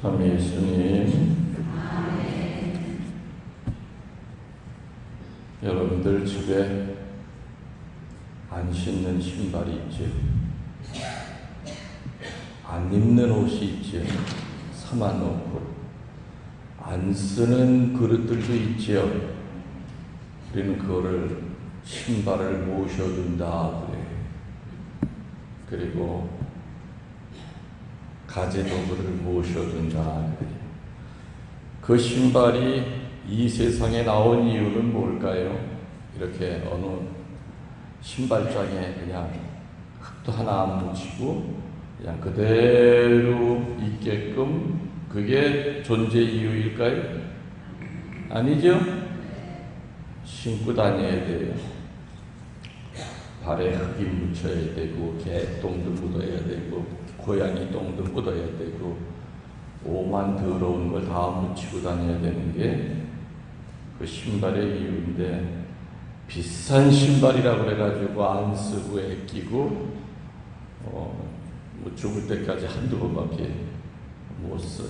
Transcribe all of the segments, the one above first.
참 예수님, 여러분들 집에 안 신는 신발이 있죠. 안 입는 옷이 있죠. 사만놓고 안 쓰는 그릇들도 있지요. 우리는 그거를 신발을 모셔둔다 그래요. 그리고 가재도구를 모셔둔다 그래요. 그 신발이 이 세상에 나온 이유는 뭘까요? 이렇게 어느 신발장에 그냥 흙도 하나 안 묻히고 그냥 그대로 있게끔 그게 존재 이유일까요? 아니죠? 신고 다녀야 돼요. 발에 흙이 묻혀야 되고 개똥도 묻어야 되고 고양이 똥도 묻어야 되고 오만 더러운 걸 다 묻히고 다녀야 되는 게 그 신발의 이유인데, 비싼 신발이라고 그래가지고 안 쓰고 애끼고 뭐 죽을 때까지 한두 번밖에 못 써요.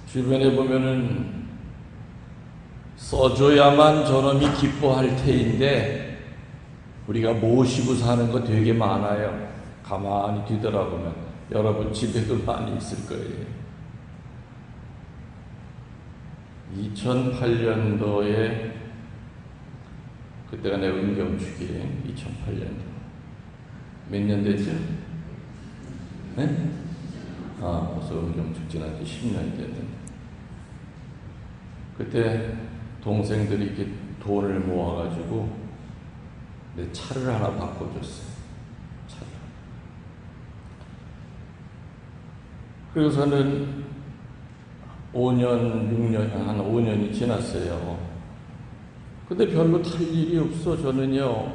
주변에 보면은 써줘야만 저놈이 기뻐할 테인데 우리가 모시고 사는 거 되게 많아요. 가만히 뒤돌아보면 여러분 집에도 많이 있을 거예요. 2008년도에 그때가 내 은경축이 2008년도 몇 년 됐죠? 네? 벌써 은경축 지난 지 10년이 됐는데, 그때 동생들이 이렇게 돈을 모아가지고 내 차를 하나 바꿔줬어요. 차를. 그래서는 5년, 6년, 한 5년이 지났어요. 근데 별로 탈 일이 없어. 저는요,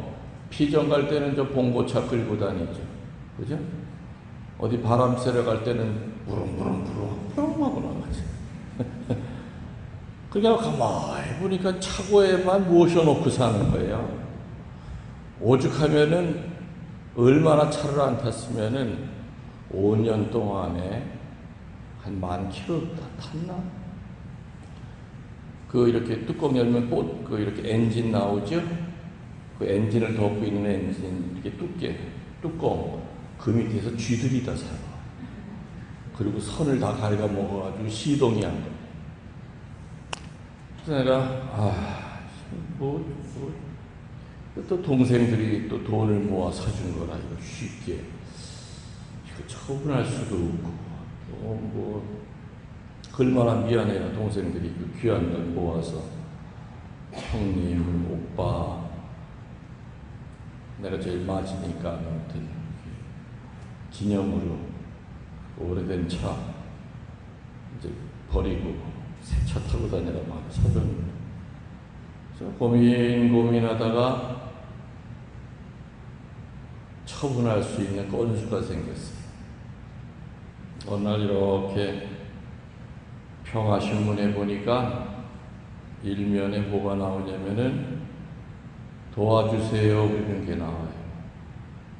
피정 갈 때는 저 봉고차 끌고 다니죠. 그죠? 어디 바람 쐬러 갈 때는 부릉부릉 하고 나가지. 그냥 가만히 보니까 차고에만 모셔놓고 사는 거예요. 오죽하면은 얼마나 차를 안 탔으면은 5년 동안에 한 10,000km 탔나? 그 이렇게 뚜껑 열면 그 이렇게 엔진 나오죠? 그 엔진을 덮고 있는 엔진 이렇게 뚜껑 그 밑에서 쥐들이 다 살아. 그리고 선을 다 갉아 먹어가지고 시동이 안 돼. 그래서 내가 또 동생들이 또 돈을 모아 사준 거라 이거 쉽게 이거 처분할 수도 없고 얼마나 미안해요. 동생들이 그 귀한 걸 모아서 형님, 오빠, 내가 제일 맞으니까 아무튼 기념으로 오래된 차 이제 버리고 새 차 타고 다니라 막 사줬는데, 그래서 고민하다가 처분할 수 있는 건수가 생겼어요. 어느 날 이렇게 평화신문에 보니까 일면에 뭐가 나오냐면은 도와주세요 이런 게 나와요.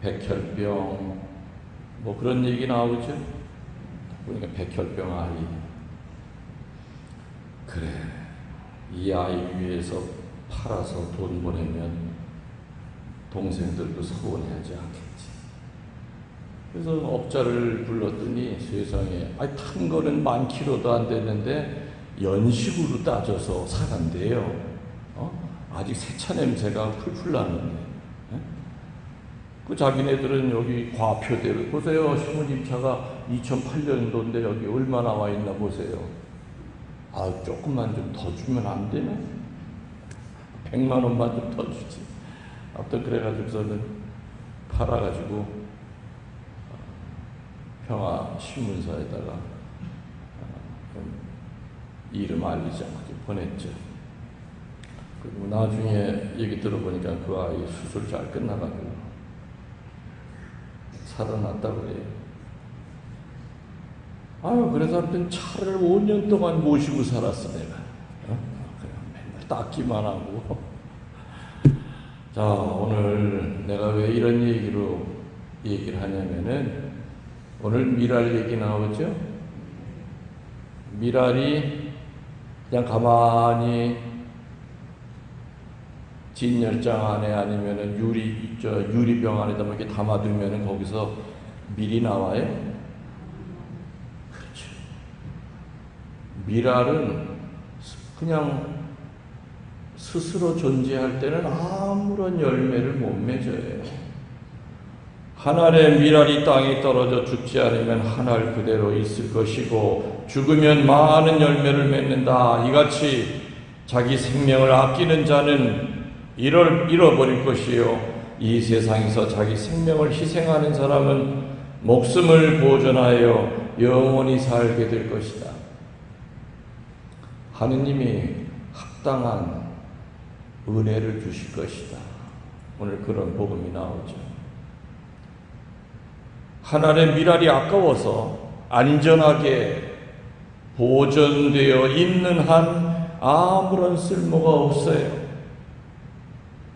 백혈병 뭐 그런 얘기 나오죠. 보니까 백혈병 아이. 그래, 이 아이 위해서 팔아서 돈 보내면 동생들도 서운해하지 않겠지. 그래서 업자를 불렀더니 세상에 탄 거는 10,000km도 안 됐는데 연식으로 따져서 사간대요. 아직 새 차 냄새가 풀풀 나는데. 그 자기네들은 여기 과표대로 보세요. 신부님 차가 2008년도인데 여기 얼마 나와 있나 보세요. 조금만 좀 더 주면 안 되나? 100만 원만 좀 더 주지. 아무튼 그래가지고서는 팔아가지고 평화신문사에다가 이름 알리지 않게 보냈죠. 그리고 나중에 얘기 들어보니까 그 아이 수술 잘 끝나가지고 살아났다고 그래요. 그래서 아무튼 차를 5년 동안 모시고 살았어, 내가. 그냥 맨날 닦기만 하고. 자, 오늘 내가 왜 이런 얘기를 하냐면은 오늘 미랄 얘기 나오죠? 미랄이 그냥 가만히 진열장 안에 아니면은 유리병 안에다 이렇게 담아두면은 거기서 밀이 나와요? 그렇죠. 미랄은 그냥 스스로 존재할 때는 아무런 열매를 못 맺어요. 한 알의 미랄이 땅에 떨어져 죽지 않으면 한 알 그대로 있을 것이고 죽으면 많은 열매를 맺는다. 이같이 자기 생명을 아끼는 자는 잃어버릴 것이요 이 세상에서 자기 생명을 희생하는 사람은 목숨을 보존하여 영원히 살게 될 것이다. 하느님이 합당한 은혜를 주실 것이다. 오늘 그런 복음이 나오죠. 한 알의 미랄이 아까워서 안전하게 보존되어 있는 한 아무런 쓸모가 없어요.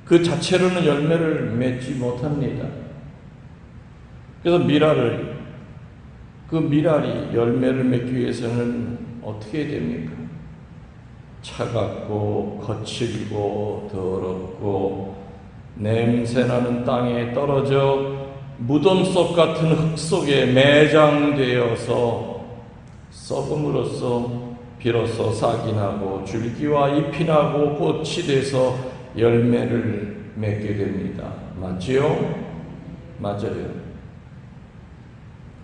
그 자체로는 열매를 맺지 못합니다. 그래서 그 미랄이 열매를 맺기 위해서는 어떻게 됩니까? 차갑고 거칠고 더럽고 냄새나는 땅에 떨어져 무덤 속 같은 흙 속에 매장되어서 썩음으로써 비로소 싹이 나고 줄기와 잎이 나고 꽃이 돼서 열매를 맺게 됩니다. 맞지요? 맞아요.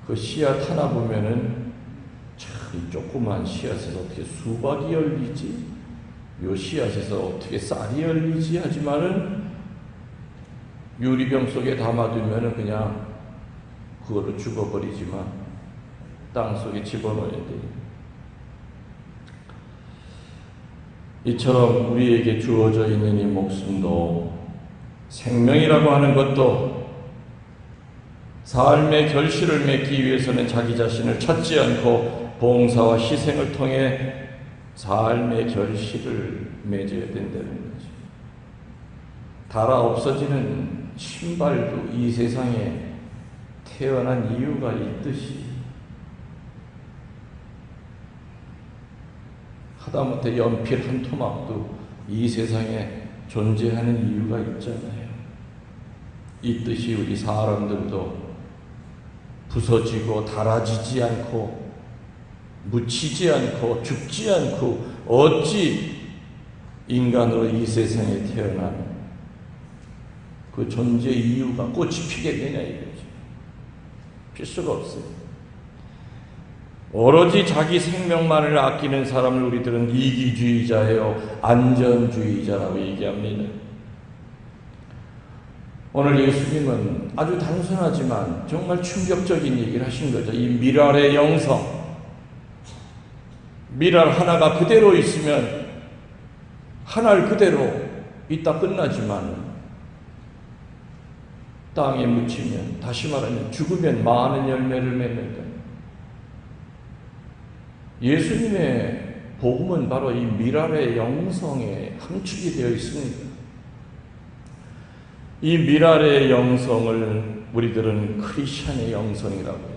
그 씨앗 하나 보면은 참 이 조그만 씨앗에서 어떻게 수박이 열리지? 요 씨앗에서 어떻게 쌀이 열리지? 하지만은 유리병 속에 담아두면은 그냥 그거로 죽어버리지만 땅 속에 집어넣어야 돼요. 이처럼 우리에게 주어져 있는 이 목숨도 생명이라고 하는 것도 삶의 결실을 맺기 위해서는 자기 자신을 찾지 않고 봉사와 희생을 통해 삶의 결실을 맺어야 된다는 거죠. 닳아 없어지는 신발도 이 세상에 태어난 이유가 있듯이 하다못해 연필 한 토막도 이 세상에 존재하는 이유가 있잖아요. 있듯이 우리 사람들도 부서지고 닳아지지 않고 묻히지 않고 죽지 않고 어찌 인간으로 이 세상에 태어난 그 존재 이유가 꽃이 피게 되냐 이거죠. 필 수가 없어요. 오로지 자기 생명만을 아끼는 사람을 우리들은 이기주의자예요. 안전주의자라고 얘기합니다. 오늘 예수님은 아주 단순하지만 정말 충격적인 얘기를 하신 거죠. 이 미랄의 영성. 미랄 하나가 그대로 있으면 한 알 그대로 있다 끝나지만 땅에 묻히면, 다시 말하면 죽으면 많은 열매를 맺는다. 예수님의 복음은 바로 이 미랄의 영성에 함축이 되어 있습니다. 이 미랄의 영성을 우리들은 크리스천의 영성이라고 해요.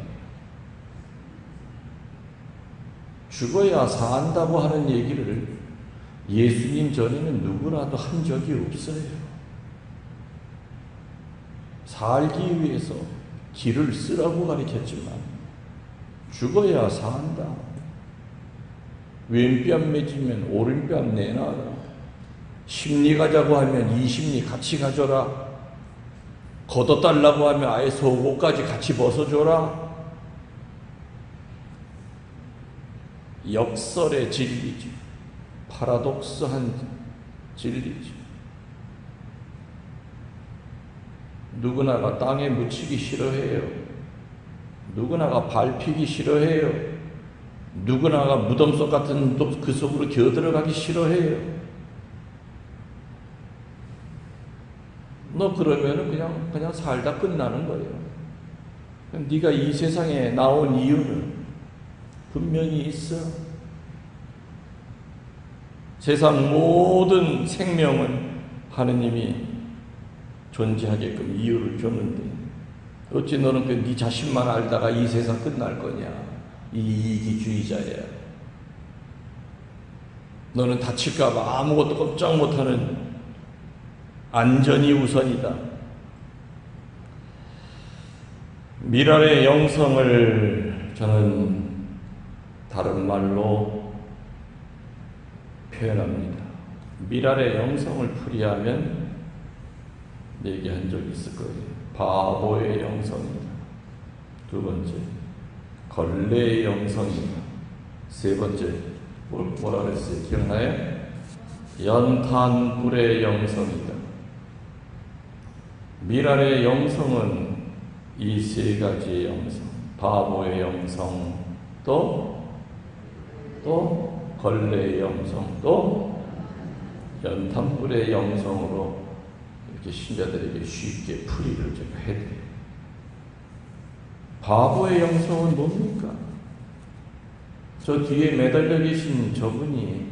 죽어야 산다고 하는 얘기를 예수님 전에는 누구라도 한 적이 없어요. 살기 위해서 길을 쓰라고 가르쳤지만 죽어야 산다. 왼뺨 맺으면 오른뺨 내놔라. 십리 가자고 하면 이십리 같이 가져라. 걷어달라고 하면 아예 속옷까지 같이 벗어줘라. 역설의 진리지. 파라독스한 진리지. 누구나가 땅에 묻히기 싫어해요. 누구나가 밟히기 싫어해요. 누구나가 무덤 속 같은 그 속으로 기어들어가기 싫어해요. 너 그러면은 그냥 살다 끝나는 거예요. 네가 이 세상에 나온 이유는 분명히 있어. 세상 모든 생명은 하느님이 존재하게끔 이유를 줬는데 어찌 너는 네 자신만 알다가 이 세상 끝날 거냐? 이 이기주의자야. 너는 다칠까봐 아무것도 꼼짝 못하는 안전이 우선이다. 미랄의 영성을 저는 다른 말로 표현합니다. 미랄의 영성을 풀이하면 얘기한 적이 있을 거예요. 바보의 영성이다. 두 번째, 걸레의 영성이다. 세 번째, 뭐라 그랬어요? 기억나요? 연탄불의 영성이다. 미랄의 영성은 이 세 가지의 영성, 바보의 영성, 또 걸레의 영성, 또 연탄불의 영성으로 이렇게 신자들에게 쉽게 풀이를 좀 해드려요. 바보의 영성은 뭡니까? 저 뒤에 매달려 계신 저분이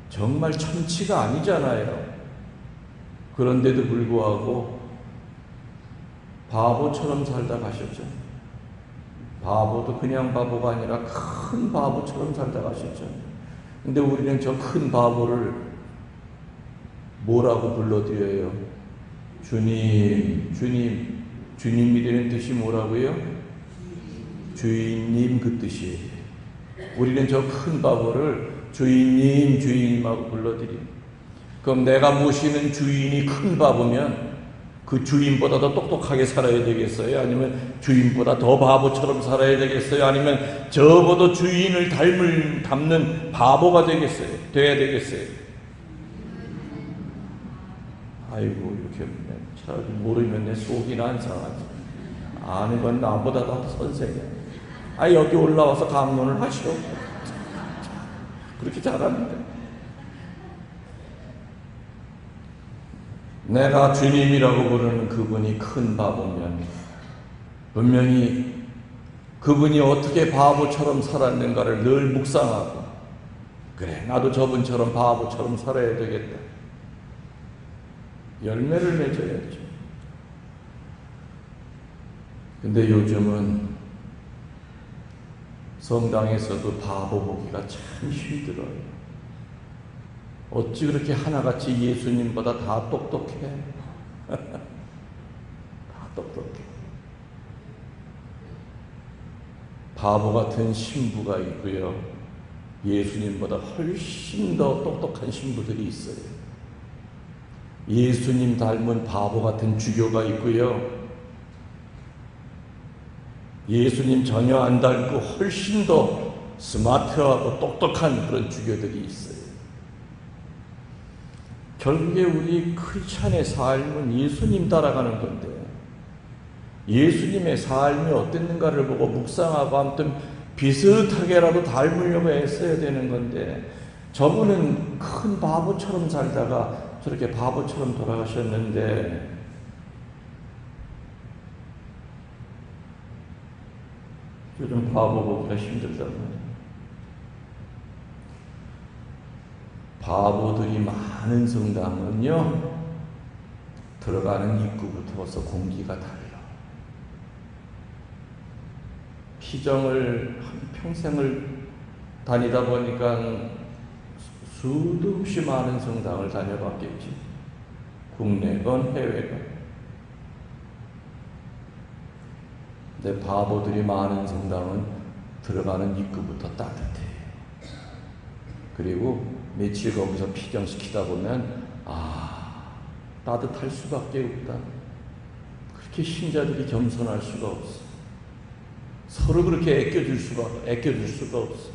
정말 천치가 아니잖아요. 그런데도 불구하고 바보처럼 살다 가셨죠. 바보도 그냥 바보가 아니라 큰 바보처럼 살다 가셨죠. 근데 우리는 저 큰 바보를 뭐라고 불러드려요? 주님, 주님. 주님이라는 뜻이 뭐라고요? 주인님 그 뜻이에요. 우리는 저 큰 바보를 주인님, 주인님하고 불러드려요. 그럼 내가 모시는 주인이 큰 바보면 그 주인보다 더 똑똑하게 살아야 되겠어요? 아니면 주인보다 더 바보처럼 살아야 되겠어요? 아니면 적어도 주인을 닮는 바보가 되겠어요? 돼야 되겠어요? 아이고, 이렇게 모르면 내 속이 안 상하지. 아는 건 나보다 더 선생이야. 여기 올라와서 강론을 하시오. 그렇게 잘합니다. 내가 주님이라고 부르는 그분이 큰 바보면 분명히 그분이 어떻게 바보처럼 살았는가를 늘 묵상하고, 그래, 나도 저분처럼 바보처럼 살아야 되겠다. 열매를 맺어야죠. 근데 요즘은 성당에서도 바보 보기가 참 힘들어요. 어찌 그렇게 하나같이 예수님보다 다 똑똑해? 다 똑똑해. 바보 같은 신부가 있고요. 예수님보다 훨씬 더 똑똑한 신부들이 있어요. 예수님 닮은 바보 같은 주교가 있고요. 예수님 전혀 안 닮고 훨씬 더 스마트하고 똑똑한 그런 주교들이 있어요. 결국에 우리 크리스찬의 삶은 예수님 따라가는 건데, 예수님의 삶이 어땠는가를 보고 묵상하고 아무튼 비슷하게라도 닮으려고 애써야 되는 건데, 저분은 큰 바보처럼 살다가 저렇게 바보처럼 돌아가셨는데, 요즘 바보 보기가 힘들단 말이에요. 바보들이 많은 성당은요, 들어가는 입구부터서 공기가 달라. 피정을 평생을 다니다 보니까 수도 없이 많은 성당을 다녀봤겠지. 국내건 해외건. 근데 바보들이 많은 성당은 들어가는 입구부터 따뜻해. 그리고 며칠 거기서 피정시키다 보면 따뜻할 수밖에 없다. 그렇게 신자들이 겸손할 수가 없어. 서로 그렇게 애껴줄 수가 없어.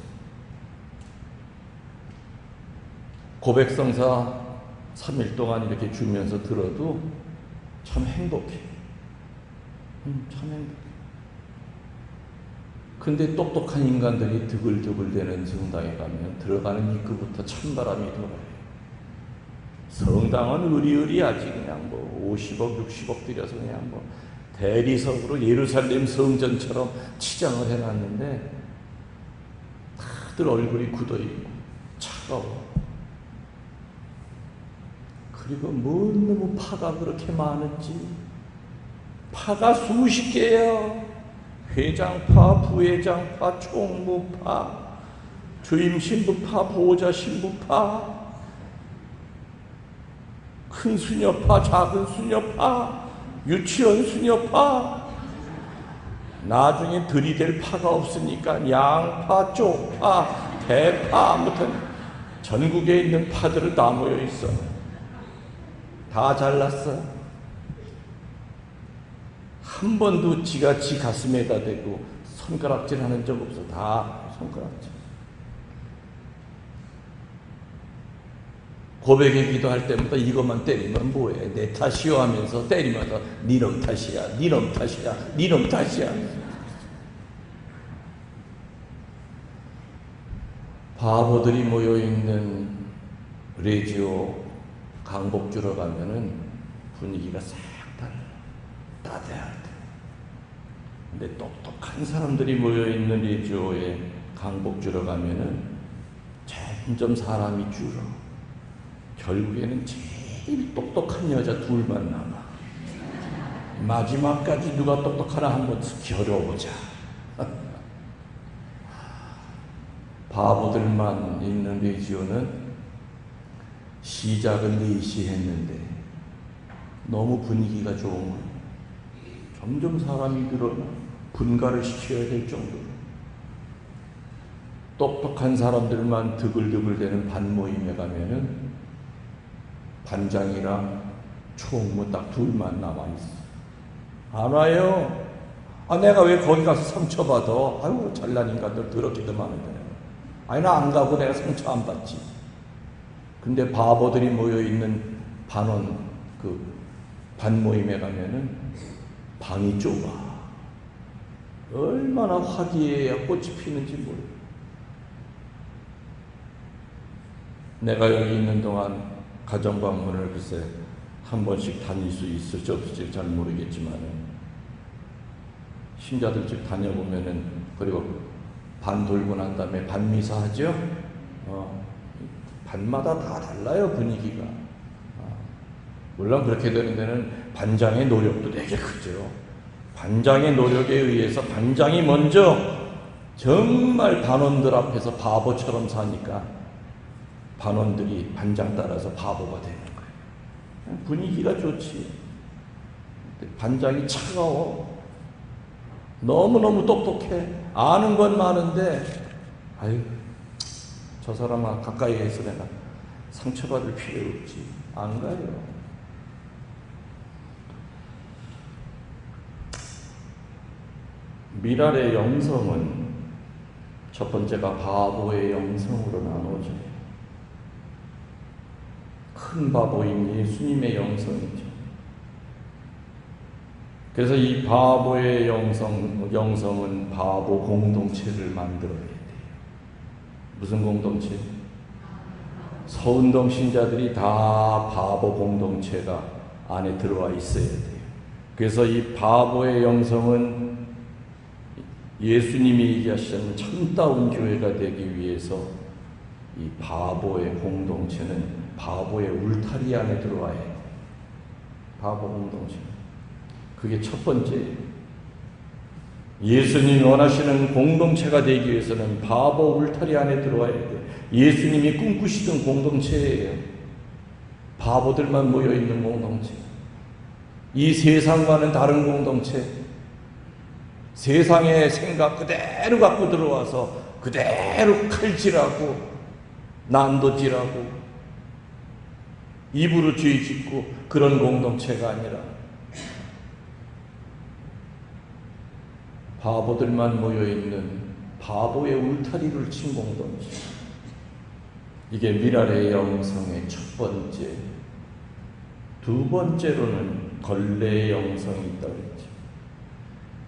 고백성사 3일 동안 이렇게 주면서 들어도 참 행복해. 참 행복해. 근데 똑똑한 인간들이 드글드글대는 성당에 가면 들어가는 입구부터 찬바람이 돌아요. 성당은 의리의리하지. 그냥 50억, 60억 들여서 그냥 대리석으로 예루살렘 성전처럼 치장을 해놨는데 다들 얼굴이 굳어있고 차가워. 그리고 너무 파가 그렇게 많은지 파가 수십 개예요. 회장파, 부회장파, 총무파, 주임 신부파, 보호자 신부파, 큰 수녀파, 작은 수녀파, 유치원 수녀파. 나중에 들이댈 파가 없으니까 양파, 쪽파, 대파, 아무튼 전국에 있는 파들을 다 모여 있어. 다 잘랐어. 한 번도 지가 지 가슴에다 대고 손가락질 하는 적 없어. 다 손가락질. 고백의 기도할 때마다 이것만 때리면 뭐해? 내 탓이요 하면서 때리면서 니놈 탓이야, 니놈 탓이야, 니놈 탓이야. 바보들이 모여있는 레지오 강복주로 가면은 분위기가 싹 달라. 따뜻해. 근데 똑똑한 사람들이 모여있는 레지오에 강복주로 가면은 점점 사람이 줄어. 결국에는 제일 똑똑한 여자 둘만 남아. 마지막까지 누가 똑똑하나 한번 겨뤄보자. 바보들만 있는 레지오는 시작은 4시 했는데 너무 분위기가 좋은 거예요. 점점 사람이 늘어나 분가를 시켜야 될 정도로. 똑똑한 사람들만 드글드글대는 반모임에 가면은 반장이랑 총무 딱 둘만 남아있어. 안 와요. 아, 내가 왜 거기 가서 상처받아? 아이고, 잘난 인간들 더럽기도 많은데. 아니, 나 안 가고 내가 상처 안 받지. 근데 바보들이 모여있는 반모임에 가면은 방이 좁아. 얼마나 화기애애야 꽃이 피는지 몰라. 내가 여기 있는 동안 가정방문을 글쎄 한 번씩 다닐 수 있을지 없을지 잘 모르겠지만은 신자들 집 다녀보면은 그리고 반 돌고 난 다음에 반미사 하죠. 반마다 다 달라요 분위기가. 물론 그렇게 되는 데는 반장의 노력도 되게 크죠. 반장의 노력에 의해서 반장이 먼저 정말 반원들 앞에서 바보처럼 사니까 반원들이 반장 따라서 바보가 되는 거예요. 분위기가 좋지. 반장이 차가워. 너무너무 똑똑해. 아는 건 많은데 아유, 저 사람아 가까이에서 내가 상처받을 필요 없지. 안 가요. 미랄의 영성은 첫 번째가 바보의 영성으로 나눠져요. 큰 바보인 예수님의 영성이죠. 그래서 이 바보의 영성은 바보 공동체를 만들어야 돼요. 무슨 공동체? 서운동 신자들이 다 바보 공동체가 안에 들어와 있어야 돼요. 그래서 이 바보의 영성은 예수님이 얘기하시는 참다운 교회가 되기 위해서 이 바보의 공동체는 바보의 울타리 안에 들어와야 돼. 바보 공동체. 그게 첫 번째예요. 예수님이 원하시는 공동체가 되기 위해서는 바보 울타리 안에 들어와야 돼. 예수님이 꿈꾸시던 공동체예요. 바보들만 모여있는 공동체. 이 세상과는 다른 공동체. 세상의 생각 그대로 갖고 들어와서 그대로 칼질하고 난도질하고 입으로 죄 짓고 그런 공동체가 아니라 바보들만 모여있는 바보의 울타리를 친 공동체. 이게 미랄의 영성의 첫 번째. 두 번째로는 걸레의 영성이 있다고 했죠.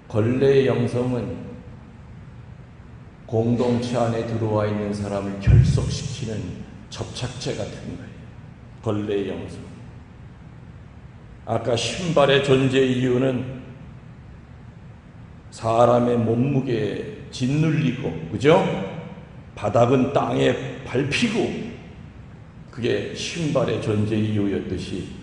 걸레의 영성은 공동체 안에 들어와 있는 사람을 결속시키는 접착제 같은 거예요. 걸레의 영성. 아까 신발의 존재 이유는 사람의 몸무게에 짓눌리고, 그죠? 바닥은 땅에 밟히고, 그게 신발의 존재 이유였듯이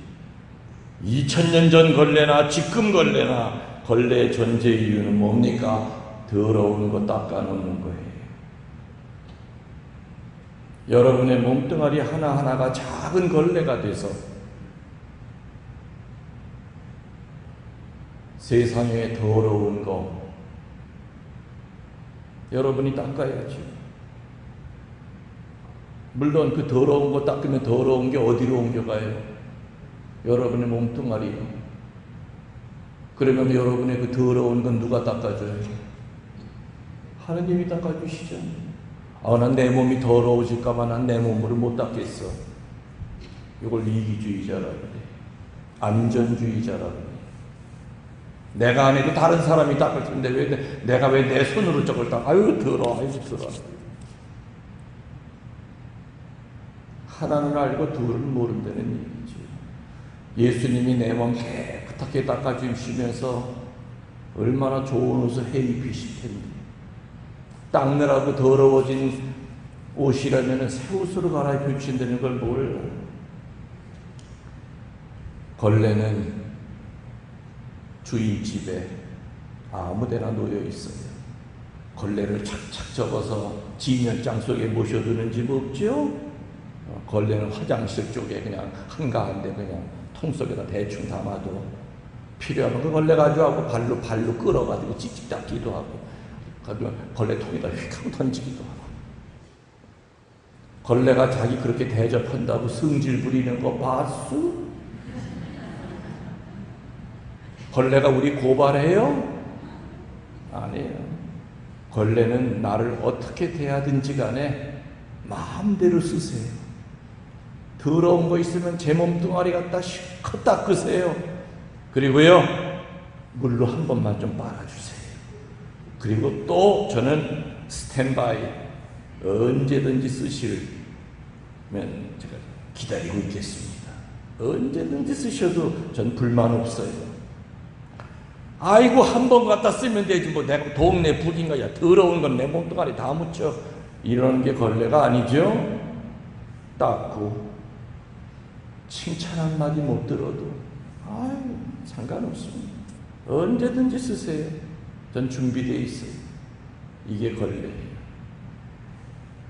2000년 전 걸레나 지금 걸레나 걸레의 존재 이유는 뭡니까? 더러운 거 닦아놓는 거예요. 여러분의 몸뚱아리 하나하나가 작은 걸레가 돼서 세상에 더러운 거 여러분이 닦아야죠. 물론 그 더러운 거 닦으면 더러운 게 어디로 옮겨가요? 여러분의 몸뚱아리요. 그러면 여러분의 그 더러운 건 누가 닦아줘요? 하느님이 닦아주시죠. 난 내 몸이 더러워질까봐 난 내 몸으로 못 닦겠어. 이걸 이기주의자라고 그래. 안전주의자라고 그래. 내가 안 해도 다른 사람이 닦을 텐데 내가 왜 내 손으로 저걸 닦아? 아유 더러워. 하나는 알고 둘은 모른다는 얘기죠. 예수님이 내 몸 깨끗하게 닦아주시면서 얼마나 좋은 옷을 해입히실 텐데 닦느라고 더러워진 옷이라면 새 옷으로 갈아입혀 주신다는 걸 몰라요. 걸레는 주인 집에 아무데나 놓여 있어요. 걸레를 착착 접어서 진열장 속에 모셔두는 집 없죠? 걸레는 화장실 쪽에 그냥 한가한데 그냥 통 속에다 대충 담아도 필요하면 그 걸레 가지고 발로 끌어가지고 찍찍 닦기도 하고 걸레통에다 휙 하고 던지기도 하고. 걸레가 자기 그렇게 대접한다고 성질 부리는 거 봤수? 걸레가 우리 고발해요? 아니에요. 걸레는 나를 어떻게 대하든지 간에 마음대로 쓰세요. 더러운 거 있으면 제 몸뚱아리 갖다 실컷 닦으세요. 그리고요, 물로 한 번만 좀 빨아주세요. 그리고 또 저는 스탠바이 언제든지 쓰시면 제가 기다리고 있겠습니다. 언제든지 쓰셔도 전 불만 없어요. 아이고 한 번 갖다 쓰면 되지 뭐 내가 동네 북인가 야 더러운 건 내 몸뚱아리 다 묻혀 이러는 게 걸레가 아니죠. 닦고 칭찬 한마디 못 들어도 아유 상관없습니다. 언제든지 쓰세요. 전 준비되어 있어요. 이게 걸레예요.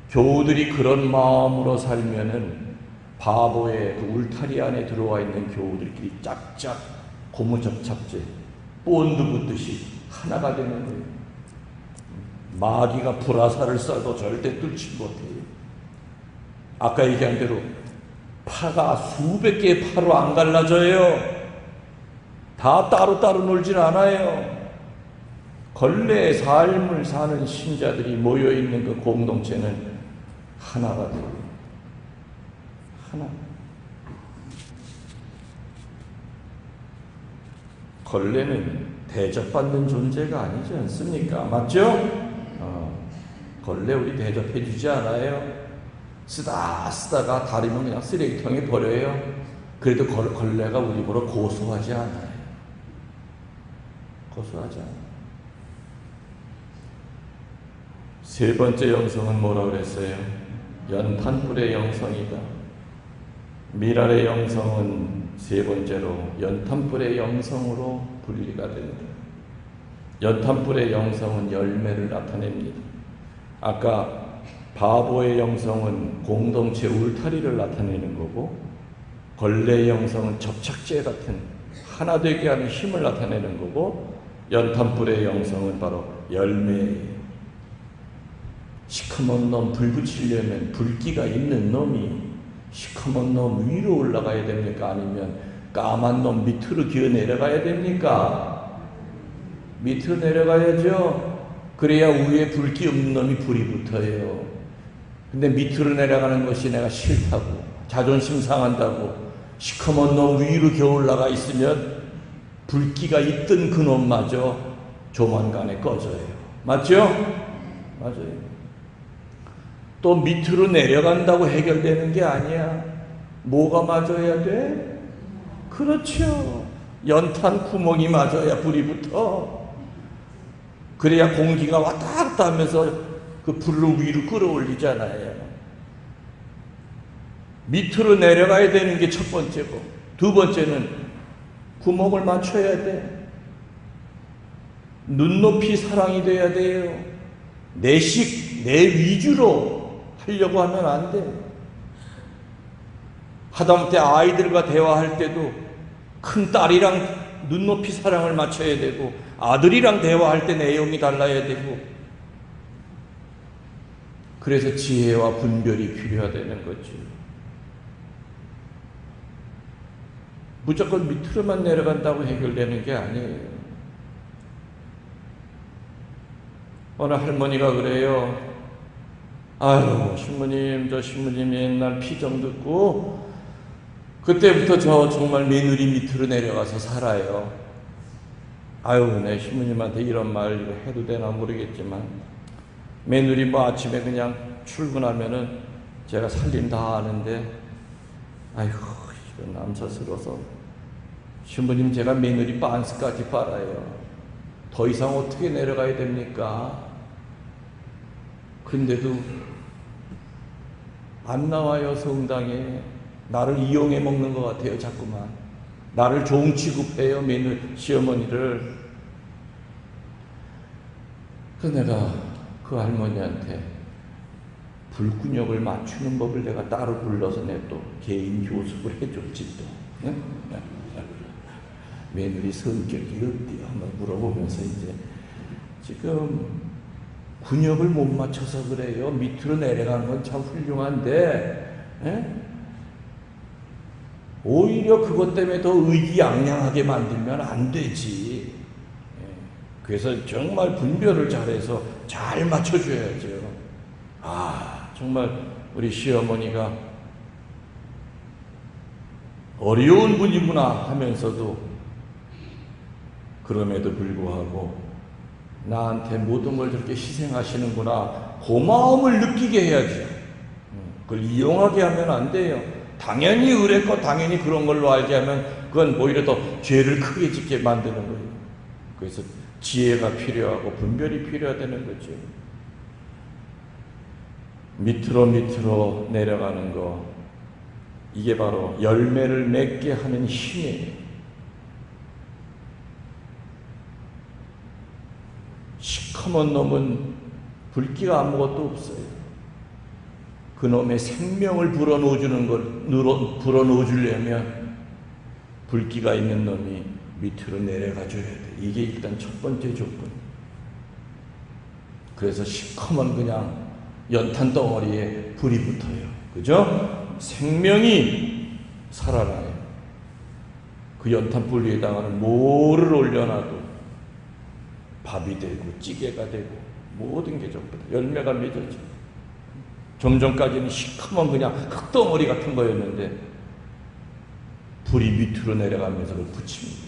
교우들이 그런 마음으로 살면은 바보의 그 울타리 안에 들어와 있는 교우들끼리 짝짝 고무접착제 본드 붙듯이 하나가 되는 거예요. 마귀가 불화살을 쏴도 절대 뚫지 못해요. 아까 얘기한 대로 파가 수백 개의 파로 안 갈라져요. 다 따로따로 놀질 않아요. 걸레의 삶을 사는 신자들이 모여있는 그 공동체는 하나가 돼요. 하나. 걸레는 대접받는 존재가 아니지 않습니까? 맞죠? 걸레 우리 대접해 주지 않아요. 쓰다가 다리면 그냥 쓰레기통에 버려요. 그래도 걸레가 우리 보러 고소하지 않아요. 고소하지 않아요. 세 번째 영성은 뭐라고 그랬어요? 연탄불의 영성이다. 미랄의 영성은 세 번째로 연탄불의 영성으로 분리가 됩니다. 연탄불의 영성은 열매를 나타냅니다. 아까 바보의 영성은 공동체 울타리를 나타내는 거고 걸레의 영성은 접착제 같은 하나 되게 하는 힘을 나타내는 거고 연탄불의 영성은 바로 열매예요. 시커먼 놈 불 붙이려면 불기가 있는 놈이 시커먼 놈 위로 올라가야 됩니까? 아니면 까만 놈 밑으로 기어 내려가야 됩니까? 밑으로 내려가야죠. 그래야 위에 불기 없는 놈이 불이 붙어요. 근데 밑으로 내려가는 것이 내가 싫다고 자존심 상한다고 시커먼 놈 위로 기어 올라가 있으면 불기가 있던 그 놈마저 조만간에 꺼져요. 맞죠? 맞아요. 또 밑으로 내려간다고 해결되는 게 아니야. 뭐가 맞아야 돼? 그렇죠. 연탄 구멍이 맞아야 불이 붙어. 그래야 공기가 왔다 갔다 하면서 그 불을 위로 끌어올리잖아요. 밑으로 내려가야 되는 게 첫 번째고 두 번째는 구멍을 맞춰야 돼. 눈높이 사랑이 돼야 돼요. 내식, 내 위주로 하려고 하면 안 돼. 하다못해 아이들과 대화할 때도 큰 딸이랑 눈높이 사랑을 맞춰야 되고, 아들이랑 대화할 때 내용이 달라야 되고, 그래서 지혜와 분별이 필요하다는 거죠. 무조건 밑으로만 내려간다고 해결되는 게 아니에요. 어느 할머니가 그래요. 아유, 신부님, 저 신부님 옛날 피정 듣고 그때부터 저 정말 며느리 밑으로 내려가서 살아요. 아유, 내 신부님한테 이런 말 해도 되나 모르겠지만, 며느리 뭐 아침에 그냥 출근하면은 제가 살림 다 하는데, 아이고, 이런 남사스러워서 신부님 제가 며느리 반스까지 빨아요. 더 이상 어떻게 내려가야 됩니까? 근데도 안 나와요. 성당에 나를 이용해 먹는 것 같아요. 자꾸만 나를 종 취급해요. 며느리 시어머니를. 그래서 내가 그 할머니한테 불균형을 맞추는 법을 내가 따로 불러서 내 또 개인 교습을 해줬지 또. 응? 며느리 성격이 어때요? 한번 물어보면서 이제 지금 군역을 못 맞춰서 그래요. 밑으로 내려간 건 참 훌륭한데, 에? 오히려 그것 때문에 더 의기양양하게 만들면 안 되지. 그래서 정말 분별을 잘해서 잘 맞춰줘야죠. 아, 정말 우리 시어머니가 어려운 분이구나 하면서도 그럼에도 불구하고 나한테 모든 걸 저렇게 희생하시는구나, 고마움을 느끼게 해야지. 그걸 이용하게 하면 안 돼요. 당연히 의뢰껏 당연히 그런 걸로 알게 하면 그건 오히려 더 죄를 크게 짓게 만드는 거예요. 그래서 지혜가 필요하고 분별이 필요하다는 거죠. 밑으로 내려가는 거, 이게 바로 열매를 맺게 하는 힘이에요. 시커먼 놈은 붉기가 아무것도 없어요. 그 놈의 생명을 불어넣어주려면 붉기가 있는 놈이 밑으로 내려가줘야 돼. 이게 일단 첫 번째 조건. 그래서 시커먼 그냥 연탄 덩어리에 불이 붙어요. 그죠? 생명이 살아나요. 그 연탄불 위에다가는 뭐를 올려놔도 밥이 되고 찌개가 되고 모든 게 전부 다 열매가 맺어져. 좀 전까지는 시커먼 그냥 흙덩어리 같은 거였는데 불이 밑으로 내려가면서 그걸 붙입니다.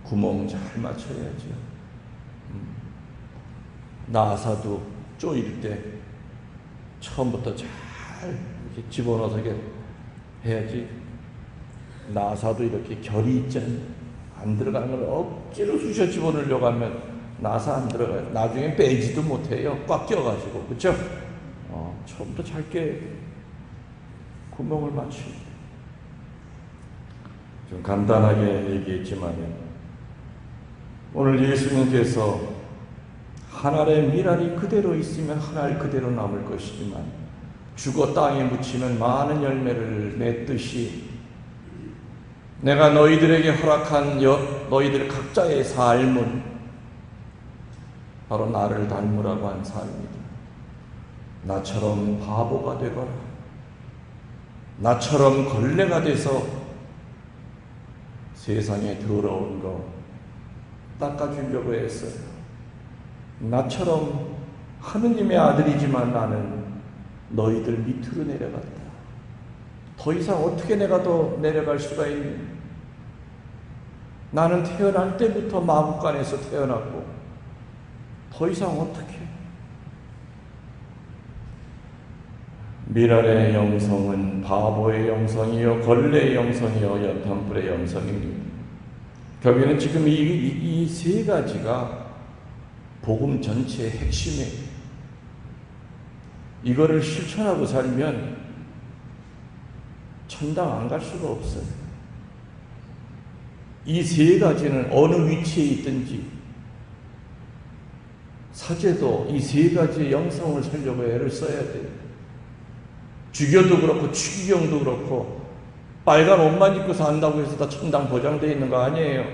구멍 잘 맞춰야죠. 나사도 쪼일 때 처음부터 잘 이렇게 집어넣어서 이렇게 해야지. 나사도 이렇게 결이 있잖아요. 안 들어가는 걸 억지로 쑤셔 집어넣으려고 하면 나사 안 들어가요. 나중에 빼지도 못해요. 꽉 껴가지고. 그렇죠? 처음부터 잘게 구멍을 맞추고. 좀 간단하게 얘기했지만 오늘 예수님께서 한 알의 밀알이 그대로 있으면 한 알 그대로 남을 것이지만 죽어 땅에 묻히면 많은 열매를 맺듯이 내가 너희들에게 허락한 너희들 각자의 삶은 바로 나를 닮으라고 한 삶이다. 나처럼 바보가 되거라. 나처럼 걸레가 돼서 세상에 더러운 거 닦아주려고 했어요. 나처럼 하느님의 아들이지만 나는 너희들 밑으로 내려갔다. 더 이상 어떻게 내가 더 내려갈 수가 있니? 나는 태어날 때부터 마구간에서 태어났고 더 이상 어떻게? 밀알의 영성은 바보의 영성이요 걸레의 영성이요 연탄불의 영성입니다. 결국에는 지금 이 세 가지가 복음 전체의 핵심이에요. 이거를 실천하고 살면 천당 안 갈 수가 없어요. 이 세 가지는 어느 위치에 있든지 사제도 이 세 가지의 영성을 살려고 애를 써야 돼요. 주교도 그렇고 추기경도 그렇고 빨간 옷만 입고 산다고 해서 다 천당 보장되어 있는 거 아니에요.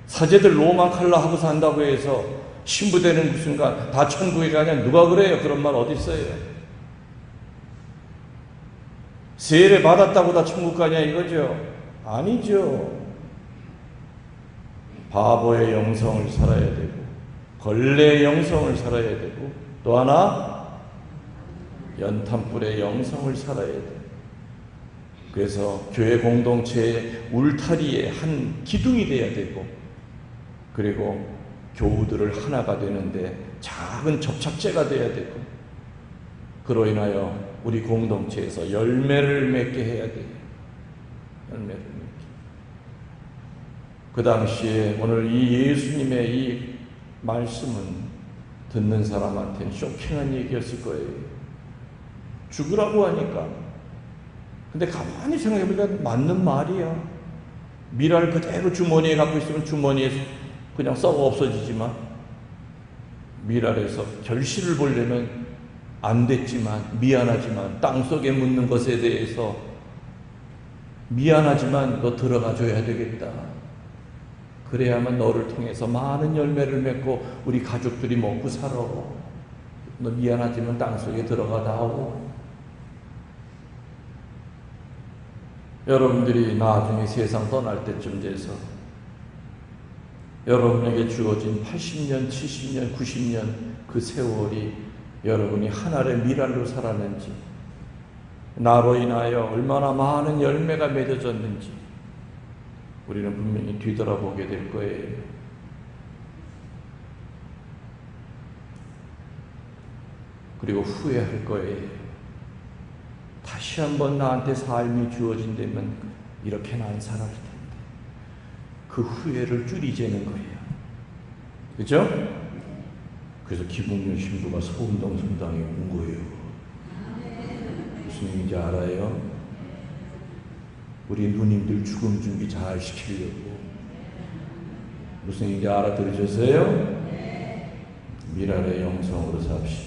사제들 로마 칼라 하고 산다고 해서 신부되는 그 순간 다 천국에 가냐? 누가 그래요? 그런 말 어디 있어요? 세례 받았다고 다 천국 가냐 이거죠? 아니죠. 바보의 영성을 살아야 되고 걸레의 영성을 살아야 되고 또 하나 연탄불의 영성을 살아야 돼요. 그래서 교회 공동체의 울타리의 한 기둥이 돼야 되고 그리고 교우들을 하나가 되는데 작은 접착제가 돼야 되고 그로 인하여 우리 공동체에서 열매를 맺게 해야 돼요. 열매를 맺게. 그 당시에 오늘 이 예수님의 이 말씀은 듣는 사람한테는 쇼킹한 얘기였을 거예요. 죽으라고 하니까. 근데 가만히 생각해보니까 맞는 말이야. 미랄 그대로 주머니에 갖고 있으면 주머니에 그냥 썩어 없어지지만 미랄에서 결실을 보려면 안 됐지만 미안하지만 땅속에 묻는 것에 대해서 미안하지만 너 들어가 줘야 되겠다. 그래야만 너를 통해서 많은 열매를 맺고 우리 가족들이 먹고 살아. 너 미안하지만 땅속에 들어가 다오. 여러분들이 나중에 세상 떠날 때쯤 돼서 여러분에게 주어진 80년, 70년, 90년 그 세월이 여러분이 하늘의 미랄로 살았는지 나로 인하여 얼마나 많은 열매가 맺어졌는지 우리는 분명히 뒤돌아보게 될 거예요. 그리고 후회할 거예요. 다시 한번 나한테 삶이 주어진다면 이렇게는 안 살았을 텐데. 그 후회를 줄이자는 거예요. 그죠? 그래서 김웅룡 신부가 서운동 성당에 온 거예요. 무슨 얘기인지 알아요? 우리 누님들 죽음 준비 잘 시키려고. 무슨 얘기인지 알아들으셨어요? 미랄의 영성으로 삽시다.